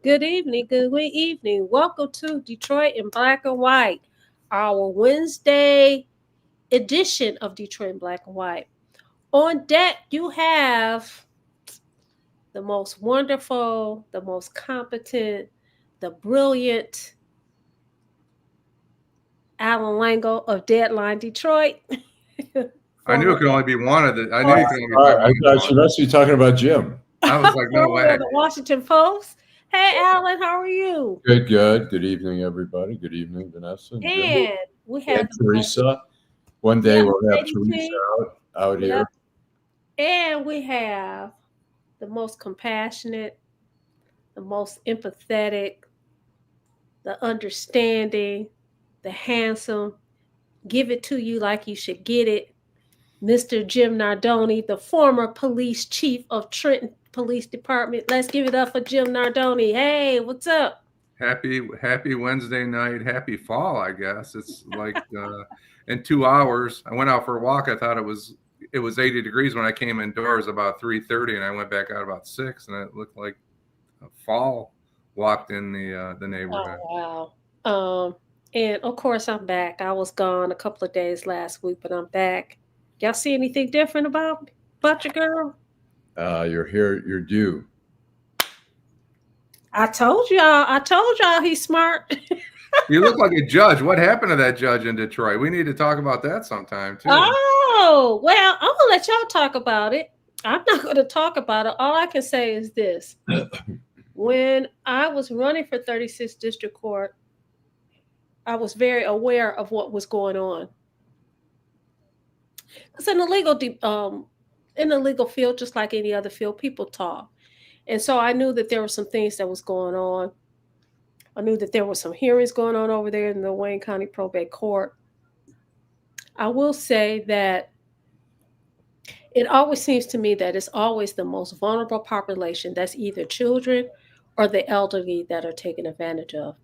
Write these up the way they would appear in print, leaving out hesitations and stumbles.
Good evening, good evening. Welcome to Detroit in Black and White, our Wednesday edition of Detroit in Black and White. On deck, you have the most wonderful, the most competent, the brilliant Allan Lengel of Deadline Detroit. I knew former, it could only be one of the. I knew former, you could only find I one thought you caller. must be talking about Jim. I was like, no formerly way. of the Washington Post. Hey, Allan, how are you? Good, good. Good evening, everybody. Good evening, Vanessa and Jim And we and have the most, Teresa. One day yeah, we'll have Lady Teresa T. out Yeah. here. And we have the most compassionate, the most empathetic, the understanding, the handsome, give it to you like you should get it, Mr. Jim Nardone, the former police chief of Trenton Police Department. Let's give it up for Jim Nardone. Hey, what's up? Happy Wednesday night. Happy fall. I guess it's like in 2 hours. I went out for a walk. I thought it was 80 degrees when I came indoors about 3:30, and I went back out about 6, and it looked like a fall walked in the neighborhood. Oh, wow. And of course, I'm back. I was gone a couple of days last week, but I'm back. Y'all see anything different about your girl? You're here. You're due. I told y'all. I told y'all he's smart. You look like a judge. What happened to that judge in Detroit? We need to talk about that sometime too. Oh, well, I'm gonna let y'all talk about it. I'm not gonna talk about it. All I can say is this. When I was running for 36th District Court, I was very aware of what was going on. Because in the legal field, just like any other field, people talk. And so I knew that there were some things that was going on. I knew that there were some hearings going on over there in the Wayne County Probate Court. I will say that it always seems to me that it's always the most vulnerable population that's either children or the elderly that are taken advantage of.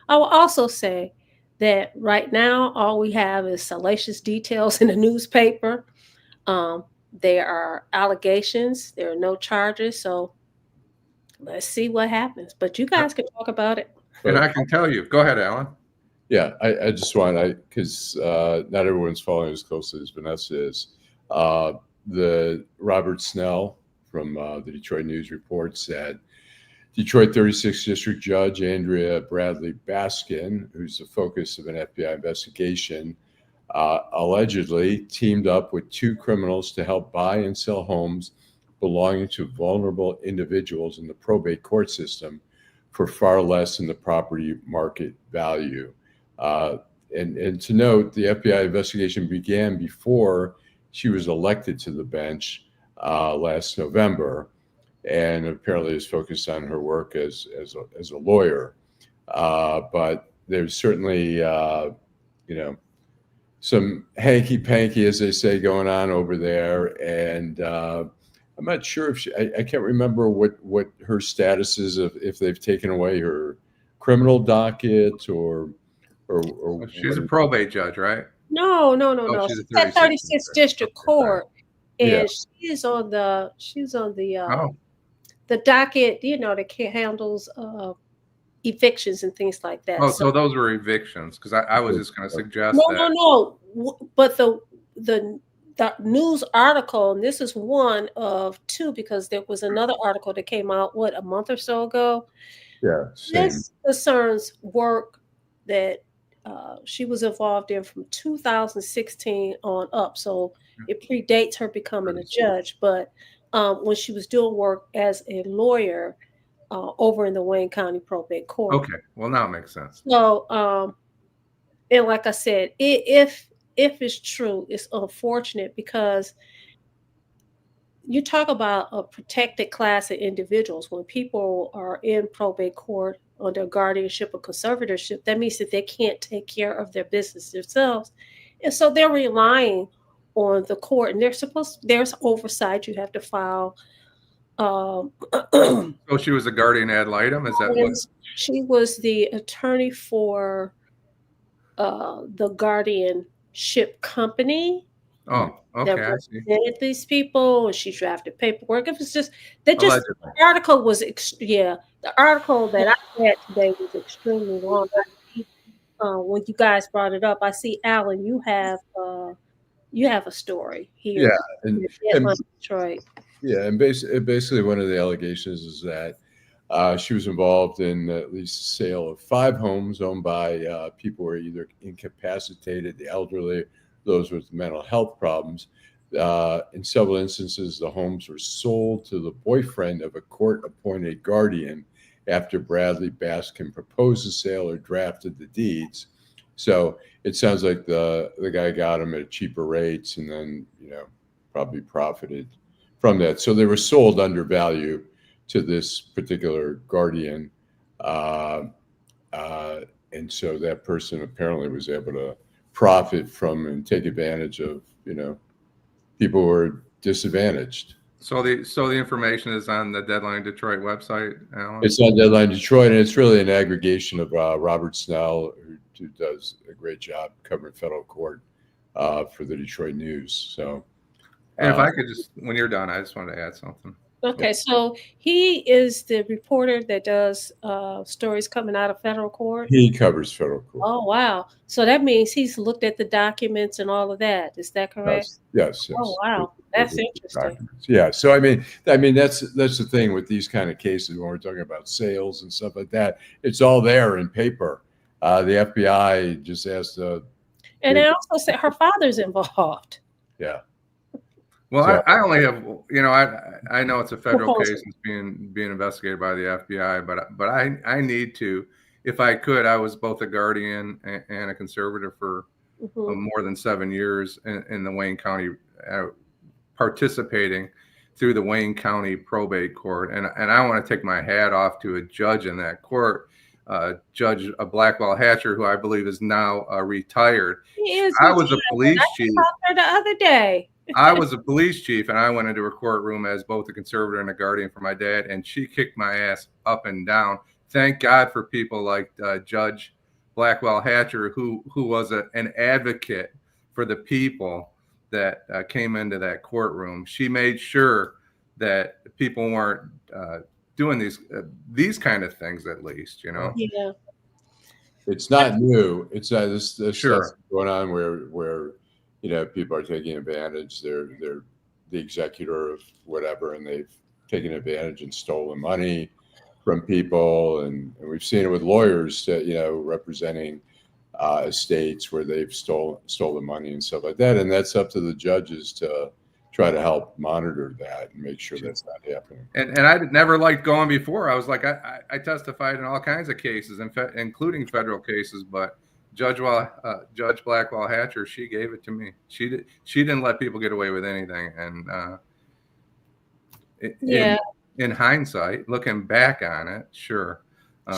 I will also say that right now, all we have is salacious details in the newspaper. Um, there are allegations, there are no charges. So let's see what happens. But you guys can talk about it. And But I can tell you. Go ahead, Alan. yeah, I just because not everyone's following as closely as Vanessa is. The Robert Snell from the Detroit News Report said Detroit 36th District Judge Andrea Bradley Baskin, who's the focus of an FBI investigation, allegedly teamed up with two criminals to help buy and sell homes belonging to vulnerable individuals in the probate court system for far less than the property market value. Uh, and to note, the FBI investigation began before she was elected to the bench last November, and apparently is focused on her work as a lawyer. But there's certainly, you know, some hanky panky, as they say, going on over there. And I'm not sure if I can't remember what her status is, if they've taken away her criminal docket or Well, she's what. a probate judge, right? No, no, no, Oh, no. she's a She's at 36. 36th District Okay, sorry. Court, Yeah, and she's on the Oh, the docket, that handles evictions and things like that. oh, So so those were evictions because I was just going to suggest no, that. no, no. But the the news article, and this is one of two because there was another article that came out a month or so ago. yeah, same. This concerns work that she was involved in from 2016 on up. So it predates her becoming a judge, but when she was doing work as a lawyer over in the Wayne County Probate Court. Okay, well now it makes sense. So, and like I said, if it's true, it's unfortunate because you talk about a protected class of individuals. When people are in probate court under guardianship or conservatorship, that means that they can't take care of their business themselves, and so they're relying on the court. And there's oversight. You have to file. Um, So she was a guardian ad litem. Is that what? she was the attorney for the guardianship company, Oh, that okay, I see. represented these people, and she drafted paperwork. It was just they just Allegedly. the article was yeah, the article that I read today was extremely long. I see, when you guys brought it up, I see Allan, you have a story Yeah, here in and the and Deadline Detroit. yeah, and basically one of the allegations is that she was involved in at least the sale of 5 homes owned by people who are either incapacitated, the elderly, those with mental health problems. In several instances, the homes were sold to the boyfriend of a court-appointed guardian after Bradley Baskin proposed the sale or drafted the deeds. So it sounds like the guy got them at cheaper rates, and then probably profited from that. So they were sold under value to this particular guardian. Uh, and so that person apparently was able to profit from and take advantage of, people who are disadvantaged. So the information is on the Deadline Detroit website, Alan. It's on Deadline Detroit, and it's really an aggregation of Robert Snell, who does a great job covering federal court for the Detroit News. So, And if I could just, when you're done, I just wanted to add something. Okay, so he is the reporter that does stories coming out of federal court. he covers federal court. Oh, wow. So that means he's looked at the documents and all of that. Is that correct? Yes. Oh, wow. That's interesting. Documents. Yeah. So I mean that's the thing with these kind of cases when we're talking about sales and stuff like that. It's all there in paper. The FBI just asked. And I also said her father's involved. Yeah. Well, So- I only have, I know it's a federal case, it's being investigated by the FBI, but I need to, if I could, I was both a guardian and a conservator for more than 7 years in the Wayne County, participating through the Wayne County probate court, and I want to take my hat off to a judge in that court, Judge Blackwell Hatcher, who I believe is now retired. He is. I was a police chief. I talked to her the other day. I was a police chief, and I went into her courtroom as both a conservator and a guardian for my dad, and she kicked my ass up and down. Thank God for people like Judge Blackwell Hatcher, who was an advocate for the people that came into that courtroom. She made sure that people weren't doing these kind of things, at least, Yeah. It's not new. It's this Sure. stuff going on where people are taking advantage. They're the executor of whatever, and they've taken advantage and stolen money from people, and we've seen it with lawyers that representing estates where they've stolen money and stuff like that. And that's up to the judges to try to help monitor that and make sure that's not happening. And I never liked going before. I was like, I testified in all kinds of cases, including federal cases, but Judge Blackwell Hatcher, she gave it to me. She didn't let people get away with anything. And in hindsight, looking back on it, sure.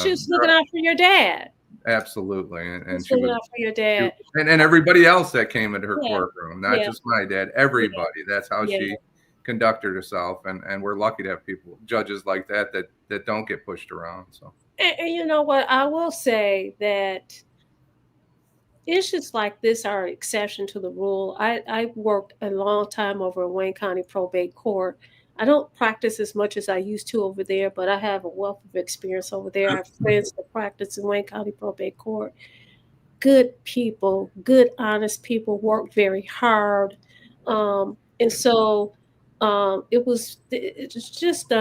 She was looking out for your dad. Absolutely. And she was looking out for your dad. And everybody else that came into her courtroom, not just my dad, everybody. That's how she conducted herself. And we're lucky to have judges like that don't get pushed around. So. And you know what? I will say that issues like this are an exception to the rule. I worked a long time over in Wayne County Probate Court. I don't practice as much as I used to over there, but I have a wealth of experience over there. I have friends that practice in Wayne County Probate Court. Good people, good, honest people, work very hard. And so it was just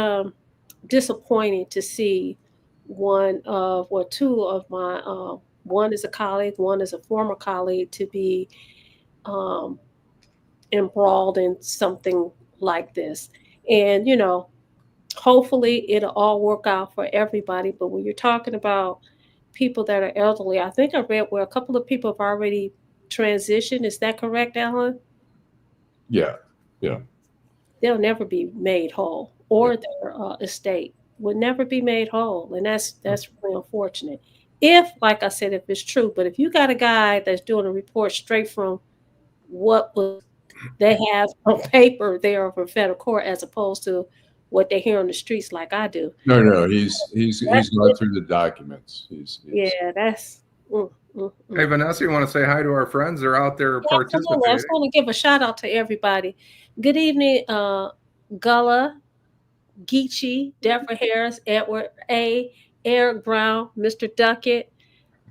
disappointing to see two of my, one is a colleague, one is a former colleague, to be embroiled in something like this. And, hopefully it'll all work out for everybody. But when you're talking about people that are elderly, I think I read where a couple of people have already transitioned. Is that correct, Allan? Yeah. They'll never be made whole, or their estate would never be made whole. And that's really unfortunate. If, like I said, if it's true, but if you got a guy that's doing a report straight from what they have on paper there from federal court, as opposed to what they hear on the streets, like I do. No, he's gone through the documents. That's Hey, Vanessa, you want to say hi to our friends? They're out there Yeah, absolutely. I was participating. going to give a shout out to everybody. Good evening, Gullah, Geechee, Deborah Harris, Edward A., Eric Brown, Mr. Duckett,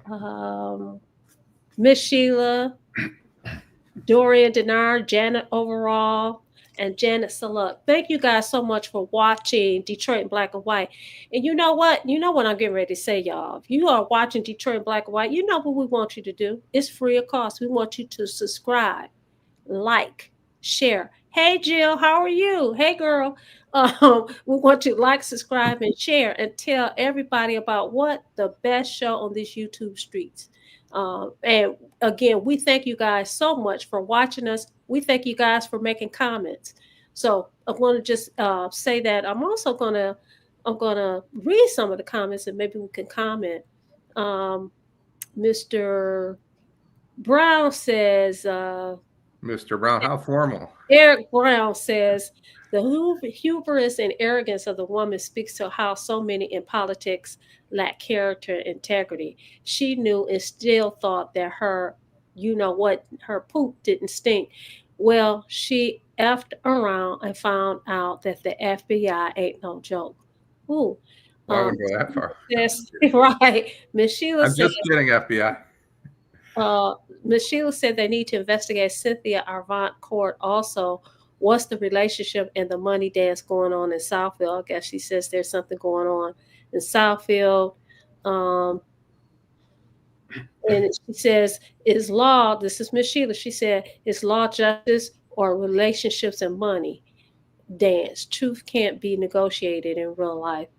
um, Miss Sheila, Dorian Denard, Janet Overall, and Janet Saluk. Thank you guys so much for watching Detroit in Black and White. And you know what? You know what I'm getting ready to say, y'all. If you are watching Detroit in Black and White, you know what we want you to do. It's free of cost. We want you to subscribe, like, share. Hey, Jill, how are you? Hey, girl. We want you to like, subscribe, and share, and tell everybody about what the best show on these YouTube streets. And again, we thank you guys so much for watching us. We thank you guys for making comments. So I want to just say that I'm gonna read some of the comments and maybe we can comment. Mr. Brown says. Mr. Brown, how formal. Eric Brown says the hubris and arrogance of the woman speaks to how so many in politics lack character and integrity. She knew and still thought that her, you know what, her poop didn't stink. Well, she effed around and found out that the FBI ain't no joke. Ooh. Well, I wouldn't go that far. Yes, right. Miss Sheila I'm says, just kidding, FBI. Ms. Sheila said they need to investigate Cynthia Arvant Court also. What's the relationship and the money dance going on in Southfield? I guess she says there's something going on in Southfield. Um, and she says, is law, this is Ms. Sheila, she said, is law justice or relationships and money dance? Truth can't be negotiated in real life.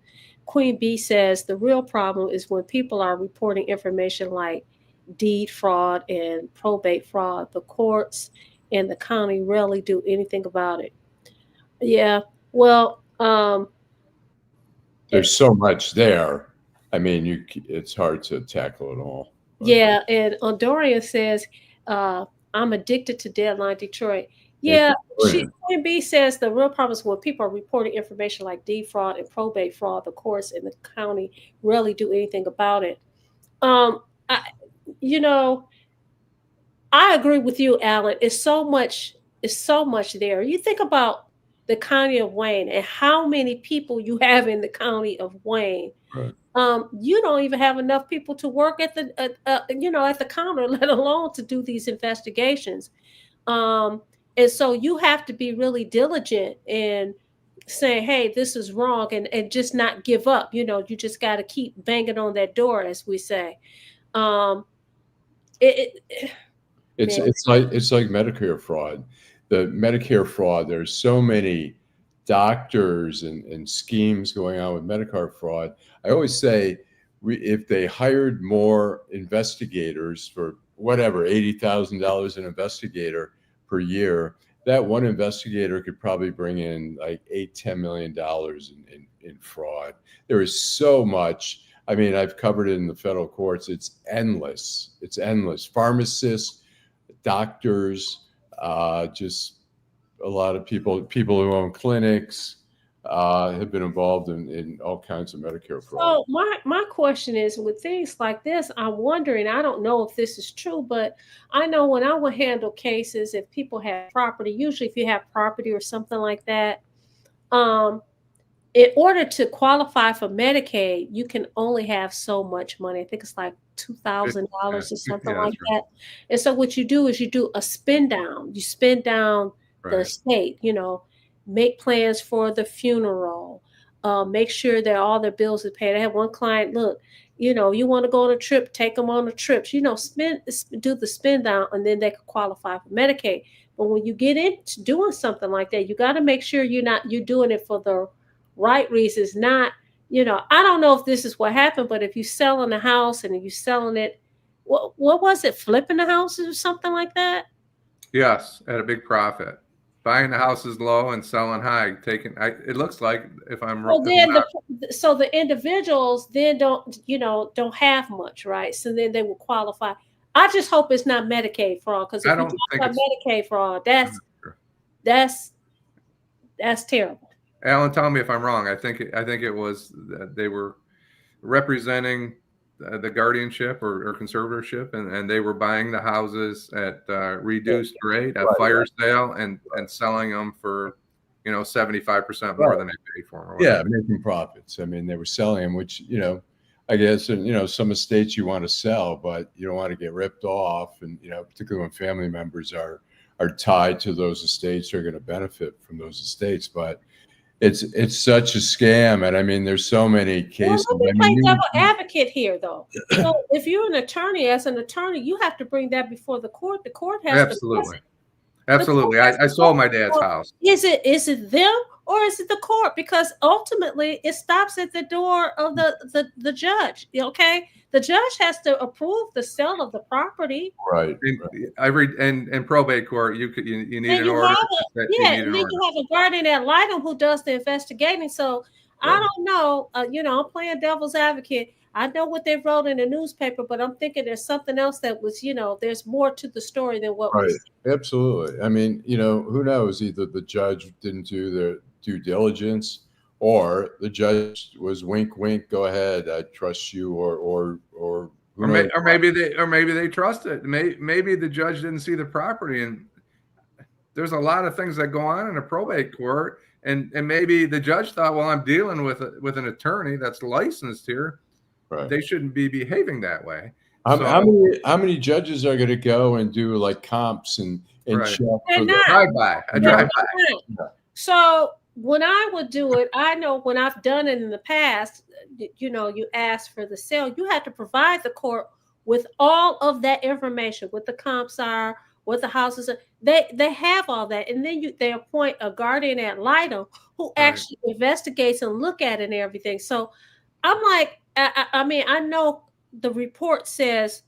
Queen B says the real problem is when people are reporting information like deed fraud and probate fraud. The courts and the county rarely do anything about it. Yeah, well, There's so much there. I mean, it's hard to tackle it all. yeah, and Dorian says, I'm addicted to Deadline Detroit. Yeah, Queen B says the real problem is when people are reporting information like deed fraud and probate fraud. The courts and the county rarely do anything about it. I, you know, I agree with you, Allan. It's so much. It's so much there. You think about the county of Wayne and how many people you have in the county of Wayne. Right. You don't even have enough people to work at the at the counter, let alone to do these investigations. And so you have to be really diligent in saying, "Hey, this is wrong," and just not give up. You just got to keep banging on that door, as we say. Um, It's like Medicare fraud. The Medicare fraud, there's so many doctors and schemes going on with Medicare fraud. I always say if they hired more investigators for whatever, $80,000 an investigator per year, that one investigator could probably bring in like $10 million in fraud. There is so much. I mean, I've covered it in the federal courts. It's endless. It's endless. Pharmacists, doctors, just a lot of people who own clinics have been involved in all kinds of Medicare fraud. So my question is, with things like this, I'm wondering, I don't know if this is true, but I know when I would handle cases, if people have property, usually if you have property or something like that, in order to qualify for Medicaid, you can only have so much money. I think it's like $2,000 or something like that. And so what you do is you do a spend down. You spend down the estate, make plans for the funeral, make sure that all their bills are paid. I had one client, look, you want to go on a trip, take them on a trip, do the spend down, and then they could qualify for Medicaid. But when you get into doing something like that, you got to make sure you're doing it for the right reasons, not, I don't know if this is what happened, but if you're selling a house and you're selling it, what was it, flipping the houses or something like that? Yes, at a big profit. Buying the houses low and selling high. It looks like, if I'm wrong. So the individuals then don't have much, right? So then they will qualify. I just hope it's not Medicaid fraud, because if you talk about Medicaid fraud, that's terrible. Allan, tell me if I'm wrong. I think it was that they were representing the guardianship or conservatorship, and they were buying the houses at reduced rate, at fire sale, and selling them for 75% more than they paid for them. Or Yeah, whatever. making profits. I mean, they were selling them, which I guess, and some estates you want to sell, but you don't want to get ripped off, and particularly when family members are tied to those estates, are going to benefit from those estates, but. It's such a scam, and I mean, there's so many cases. Well, let me play devil advocate here, though. So, if you're an attorney, as an attorney, you have to bring that before the court. The court has to. Absolutely. I sold my dad's house. Is it them or is it the court? Because ultimately, it stops at the door of the judge. Okay, the judge has to approve the sale of the property. Right. I read in probate court, you need an order. And then you have a guardian ad litem who does the investigating. So I don't know. I'm playing devil's advocate. I know what they wrote in the newspaper, but I'm thinking there's something else that was, there's more to the story than what right. we see. Absolutely. I mean, who knows? Either the judge didn't do their due diligence, or the judge was wink, wink, go ahead, I trust you, or maybe they trust it. Maybe the judge didn't see the property, and there's a lot of things that go on in a probate court, and maybe the judge thought, well, I'm dealing with an attorney that's licensed here. Right. They shouldn't be behaving that way. How many judges are going to go and do like comps and check for the drive-by? So when I would do it, I know when I've done it in the past, you ask for the sale, you have to provide the court with all of that information, what the comps are, what the houses are. They have all that, and then they appoint a guardian ad litem who actually investigates and look at it and everything. So I'm like, I mean, I know the report says,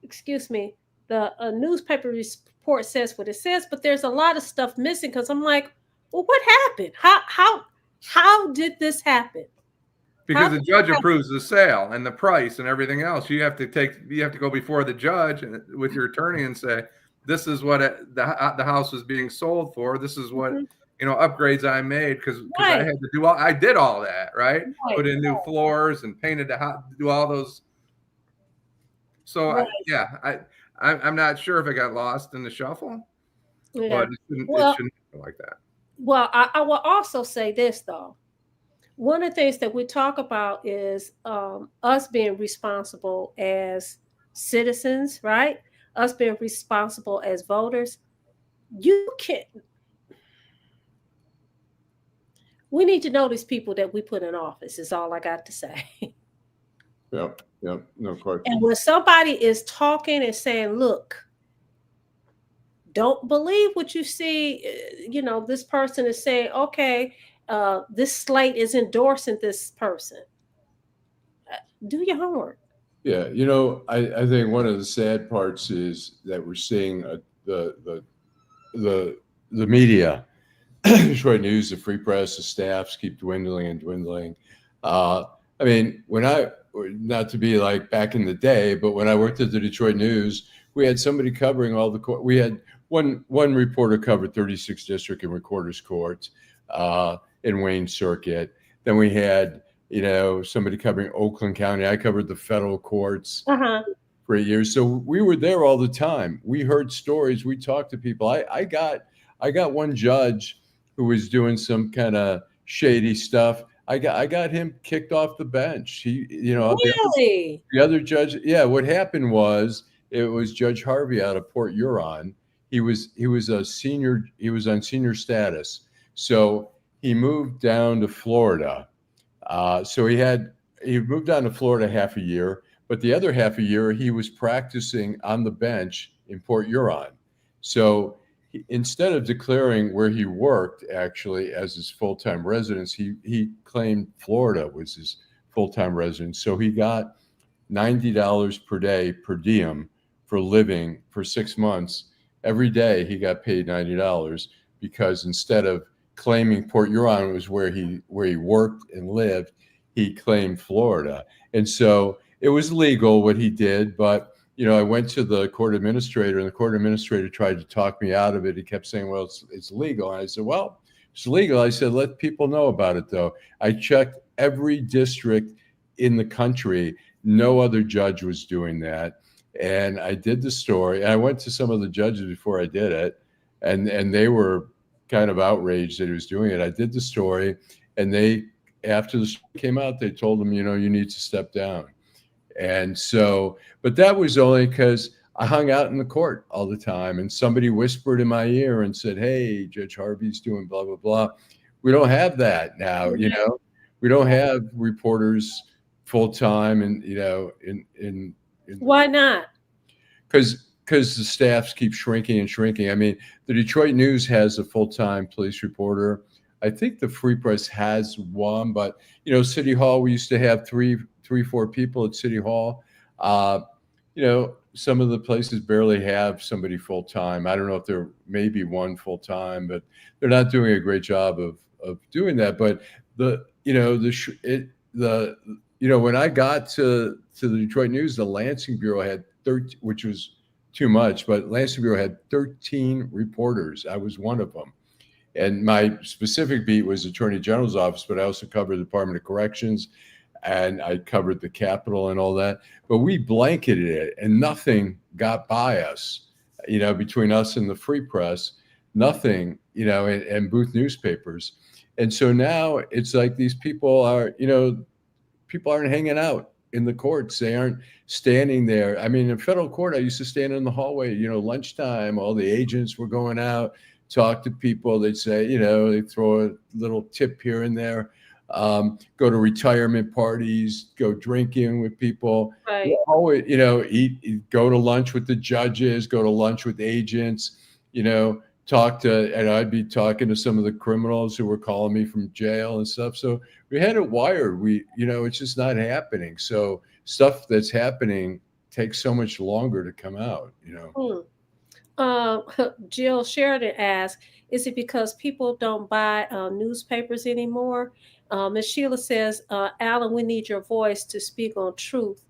the newspaper report says what it says, but there's a lot of stuff missing because I'm like, well, what happened? How did this happen? Because the judge approves the sale and the price and everything else. You have to go before the judge and with your attorney and say, this is what the house is being sold for. This is what upgrades I made because I had to I did all that, right? Put in new floors and painted the house, do all those. So I'm not sure if it got lost in the shuffle, but it shouldn't be like that. Well, I will also say this though. One of the things that we talk about is us being responsible as citizens, right? Us being responsible as voters. We need to know these people that we put in office, is all I got to say. Yep, no question. And when somebody is talking and saying, look, don't believe what you see, this person is saying, okay, this slate is endorsing this person. Do your homework. Yeah, I think one of the sad parts is that we're seeing the media, Detroit News, the Free Press, the staffs keep dwindling and dwindling. I mean, not to be like back in the day, but when I worked at the Detroit News, we had somebody covering all the court. We had one reporter covered 36th District and Recorder's Court in Wayne Circuit. Then we had somebody covering Oakland County. I covered the federal courts for 8 years. So we were there all the time. We heard stories. We talked to people. I got one judge who was doing some kind of shady stuff. I got him kicked off the bench. Really? The other judge. Yeah. What happened was it was Judge Harvey out of Port Huron. He was a senior. He was on senior status. So he moved down to Florida. So he moved down to Florida half a year, but the other half a year he was practicing on the bench in Port Huron. So instead of declaring where he worked actually as his full-time residence, he claimed Florida was his full-time residence. So he got $90 per day per diem for living for 6 months. Every day he got paid $90 because instead of claiming Port Huron was where he worked and lived, he claimed Florida. And so it was legal what he did, but I went to the court administrator, and the court administrator tried to talk me out of it. He kept saying, well, it's legal. And I said, well, it's legal. I said, let people know about it, though. I checked every district in the country, No other judge was doing that. And I did the story. And I went to some of the judges before I did it, and they were kind of outraged that he was doing it. I did the story, and they, after the story came out, they told him, you need to step down. And so, but that was only because I hung out in the court all the time, and somebody whispered in my ear and said, "Hey, Judge Harvey's doing blah blah blah." We don't have that now. We don't have reporters full time, and in Why not? because the staffs keep shrinking and shrinking. I mean, the Detroit News has a full-time police reporter. I think the Free Press has one, but City Hall, we used to have three, 4 people at City Hall. Some of the places barely have somebody full-time. I don't know if there may be one full-time, but they're not doing a great job of doing that. But when I got to the Detroit News, the Lansing Bureau had 13, which was too much, but Lansing Bureau had 13 reporters. I was one of them. And my specific beat was Attorney General's office, but I also covered the Department of Corrections, and I covered the Capitol and all that. But we blanketed it, and nothing got by us, between us and the Free Press, nothing, and booth newspapers. And so now it's like these people are, people aren't hanging out in the courts. They aren't standing there. I mean, in federal court, I used to stand in the hallway, lunchtime, all the agents were going out, talk to people. They'd say, they throw a little tip here and there, go to retirement parties, go drinking with people, Right. always, eat, go to lunch with the judges, go to lunch with agents, and I'd be talking to some of the criminals who were calling me from jail and stuff. So we had it wired. It's just not happening. So stuff that's happening takes so much longer to come out, Jill Sheridan asks, is it because people don't buy newspapers anymore? Ms. Sheila says, Allan, we need your voice to speak on truth.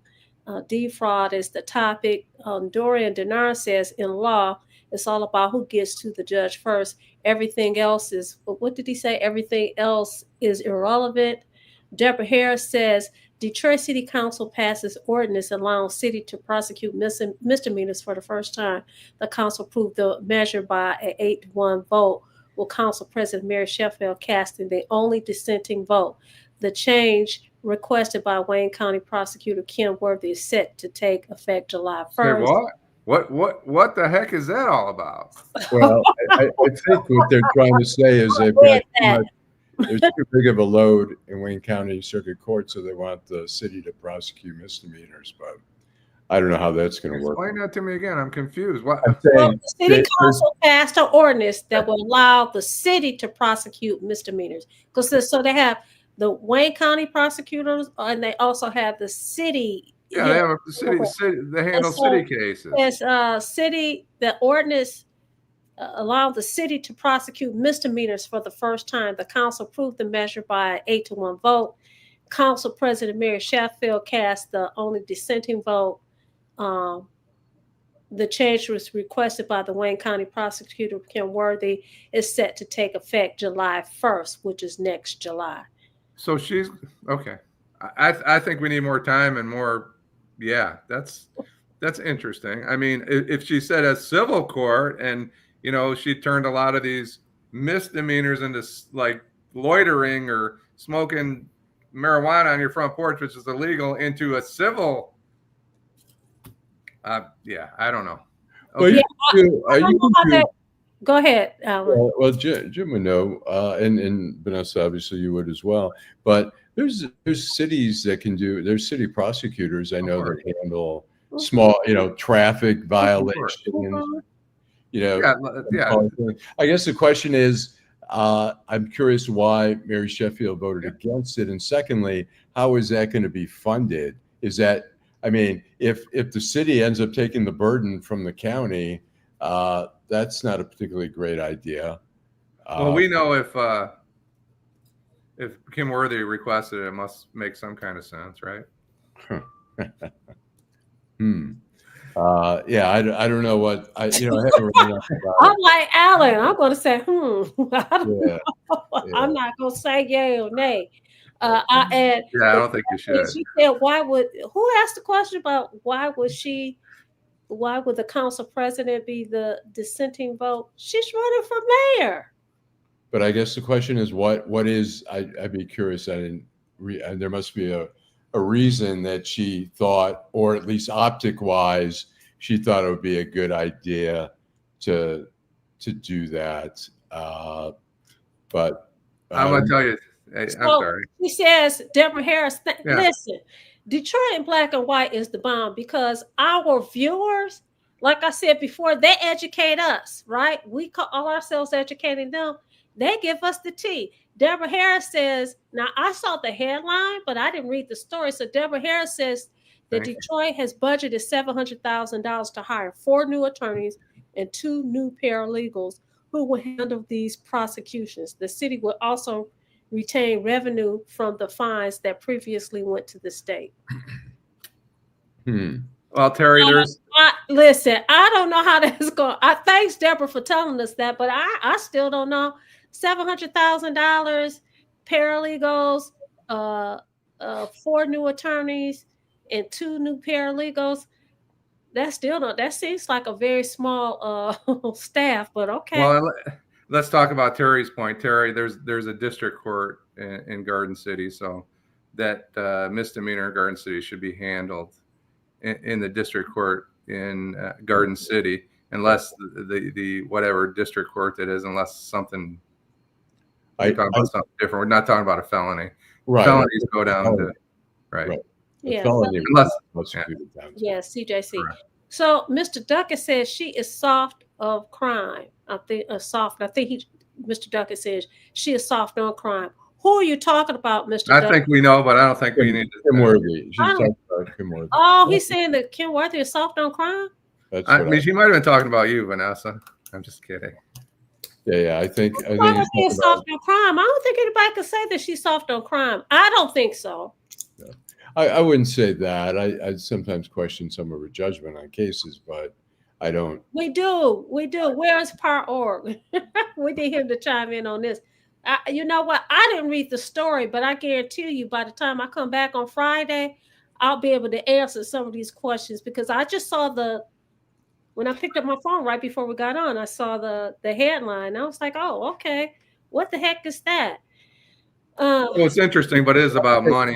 Defraud is the topic. Dorian Denard says, in law, it's all about who gets to the judge first. Everything else is, what did he say? Everything else is irrelevant. Deborah Harris says, Detroit City Council passes ordinance allowing city to prosecute misdemeanors for the first time. The council approved the measure by an 8-1 vote, with Council President Mary Sheffield casting the only dissenting vote. The change requested by Wayne County Prosecutor Ken Worthy is set to take effect July 1st. Say what the heck is that all about? Well, I think what they're trying to say is there's too big of a load in Wayne County Circuit Court, so they want the city to prosecute misdemeanors. But I don't know how that's going to work. Explain that to me again. I'm confused. What? The city council passed an ordinance that will allow the city to prosecute misdemeanors. So they have the Wayne County prosecutors, and they also have the city. Yeah, they have the city. They handle city cases. Yes, the ordinance allowed the city to prosecute misdemeanors for the first time. The council approved the measure by an 8-1 vote. Council President Mary Sheffield cast the only dissenting vote. The change was requested by the Wayne County Prosecutor Ken Worthy. Is set to take effect July 1st, which is next July. So she's okay. I think we need more time and more. Yeah, that's interesting. I mean, if she said a civil court and she turned a lot of these misdemeanors into like loitering or smoking marijuana on your front porch, which is illegal, into a civil. Yeah, I don't know. Okay. Go ahead, Allan. Well, Jim would know, and Vanessa, obviously you would as well. But there's cities that can do. There's city prosecutors I know that handle small, traffic violations. Yeah. I guess the question is, I'm curious why Mary Sheffield voted against it, and secondly, how is that going to be funded? Is that, I mean, if the city ends up taking the burden from the county, that's not a particularly great idea. Well, we know if Kim Worthy requested it, it must make some kind of sense, right? Yeah, I don't know what I haven't really enough about I'm like Allan. I'm going to say, Yeah. I'm not going to say yay or nay. And Yeah, I don't think you should. she said, who asked the question about why would the council president be the dissenting vote? She's running for mayor. But I guess the question is, what is? I'd be curious. There must be a reason that she thought, or at least optic wise, she thought it would be a good idea to do that. But I'm gonna tell you. I'm sorry. She says, Deborah Harris, Yeah. listen, Detroit in black and white is the bomb because our viewers, like I said before, they educate us, right? We call ourselves educating them. They give us the tea. Deborah Harris says, now I saw the headline, but I didn't read the story. So Deborah Harris says that Detroit has budgeted $700,000 to hire 4 new attorneys and 2 new paralegals who will handle these prosecutions. The city will also retain revenue from the fines that previously went to the state. Well, Terry, listen, I don't know how that's going. Thanks, Deborah, for telling us that, but I still don't know. $700,000, paralegals, 4 new attorneys, and 2 new paralegals. That seems like a very small staff, but okay. Well, let's talk about Terry's point. Terry, there's a district court in Garden City, so that misdemeanor in Garden City should be handled in the district court in Garden City, unless the whatever district court that is, unless something. We're talking about something different. We're not talking about a felony. Right. Felonies go down to right. Yeah. Felony CJC. Correct. So Mr. Duckett says she is soft of crime. I think Mr. Duckett says she is soft on crime. Who are you talking about, Mr. Duckett? I think we know, but I don't think we need to. Kim Worthy. She's talking about Kim Worthy. Oh, he's saying that Kim Worthy is soft on crime? I mean, she might have been talking about you, Vanessa. I'm just kidding. Yeah. I think she's soft on crime. I don't think anybody can say that she's soft on crime. I don't think so. No. I wouldn't say that. I sometimes question some of her judgment on cases, but I don't. We do. Where's Par Org? We need him to chime in on this. You know what? I didn't read the story, but I guarantee you by the time I come back on Friday, I'll be able to answer some of these questions because I just saw when I picked up my phone right before we got on, I saw the headline. I was like, oh, okay. What the heck is that? Well, it's interesting, but it is about money.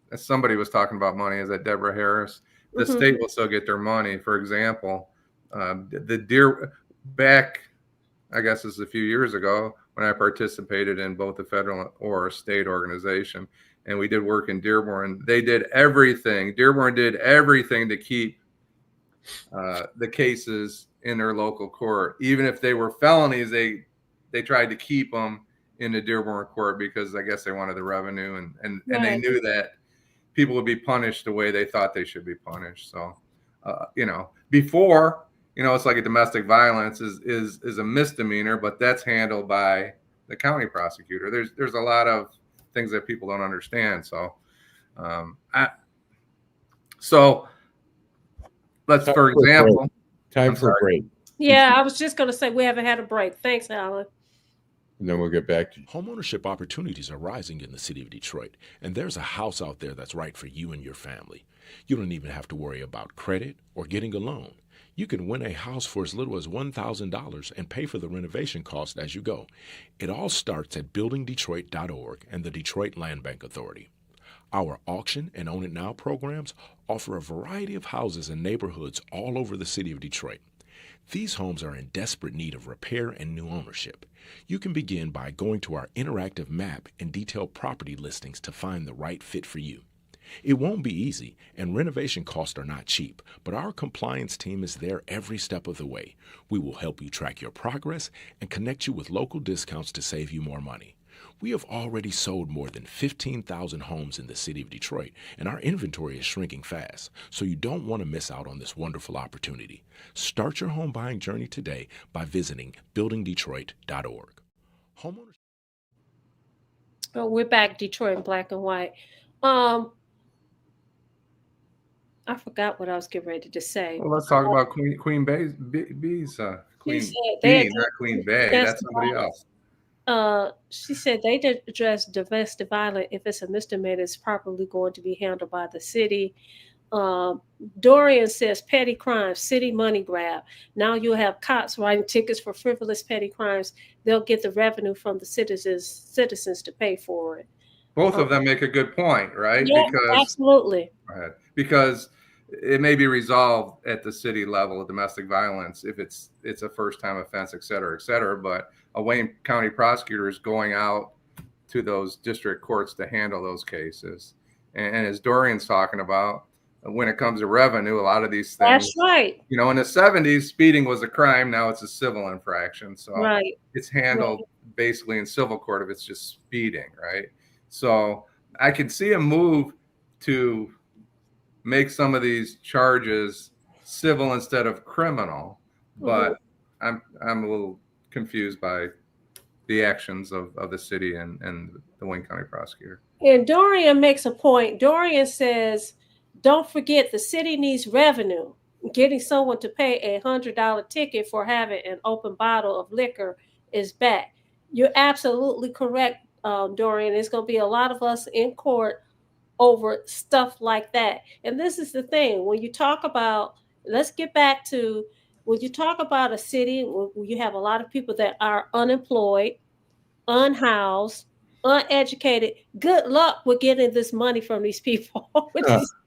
And somebody was talking about money. Is that Deborah Harris? The state will still get their money. For example, back, I guess it's a few years ago, when I participated in both the federal or state organization, and we did work in Dearborn. They did everything. Dearborn did everything to keep the cases in their local court. Even if they were felonies, they tried to keep them in the Dearborn court because I guess they wanted the revenue, and they knew that people would be punished the way they thought they should be punished. So, before, it's like a domestic violence is a misdemeanor, but that's handled by the county prosecutor. There's a lot of things that people don't understand. So, let's, for example, time for a break. Yeah, I was just going to say we haven't had a break. Thanks, Allan. And then we'll get back to you. Homeownership opportunities are rising in the city of Detroit, and there's a house out there that's right for you and your family. You don't even have to worry about credit or getting a loan. You can win a house for as little as $1,000 and pay for the renovation cost as you go. It all starts at buildingdetroit.org and the Detroit Land Bank Authority. Our auction and Own It Now programs offer a variety of houses and neighborhoods all over the city of Detroit. These homes are in desperate need of repair and new ownership. You can begin by going to our interactive map and detailed property listings to find the right fit for you. It won't be easy, and renovation costs are not cheap, but our compliance team is there every step of the way. We will help you track your progress and connect you with local discounts to save you more money. We have already sold more than 15,000 homes in the city of Detroit, and our inventory is shrinking fast, so you don't want to miss out on this wonderful opportunity. Start your home buying journey today by visiting buildingdetroit.org. Homeowners. Oh, we're back, Detroit in black and white. I forgot what I was getting ready to say. Well, let's talk about Queen Bee's. Queen Bee, not Queen Bay. That's somebody else. She said they did address domestic violence if it's a misdemeanor, it's properly going to be handled by the city. Um, Dorian says petty crimes, city money grab. Now you'll have cops writing tickets for frivolous petty crimes. They'll get the revenue from the citizens to pay for it. Both Um, of them make a good point, right? yeah, absolutely. Because it may be resolved at the city level of domestic violence if it's a first time offense, et cetera, et cetera. But a Wayne County prosecutor is going out to those district courts to handle those cases. And as Dorian's talking about, when it comes to revenue, a lot of these things, That's right. you know, in the 70s, speeding was a crime. Now it's a civil infraction. So Right. it's handled basically in civil court if it's just speeding, right? So I can see a move to make some of these charges civil instead of criminal, but I'm a little confused by the actions of the city and the Wayne County prosecutor. And Dorian makes a point. Dorian says, don't forget the city needs revenue. Getting someone to pay $100 ticket for having an open bottle of liquor is bad. You're absolutely correct, Dorian. There's going to be a lot of us in court over stuff like that. And this is the thing. When you talk about, let's get back to, when you talk about a city where you have a lot of people that are unemployed, unhoused, uneducated, good luck with getting this money from these people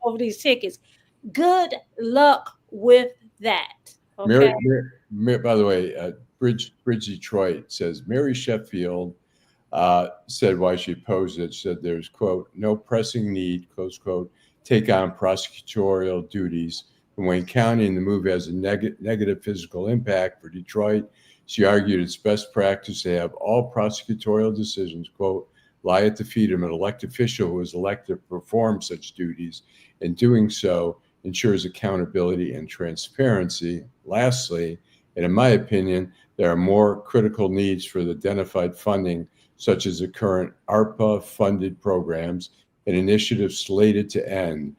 over these tickets. Good luck with that. Okay. By the way, Bridge Detroit says Mary Sheffield said why she opposed it, said there's, quote, no pressing need, close quote, take on prosecutorial duties in Wayne County, and the move has a negative physical impact for Detroit. She argued it's best practice to have all prosecutorial decisions, quote, lie at the feet of an elected official who is elected to perform such duties. In doing so, ensures accountability and transparency. Lastly, and in my opinion, there are more critical needs for the identified funding, such as the current ARPA-funded programs and initiatives slated to end.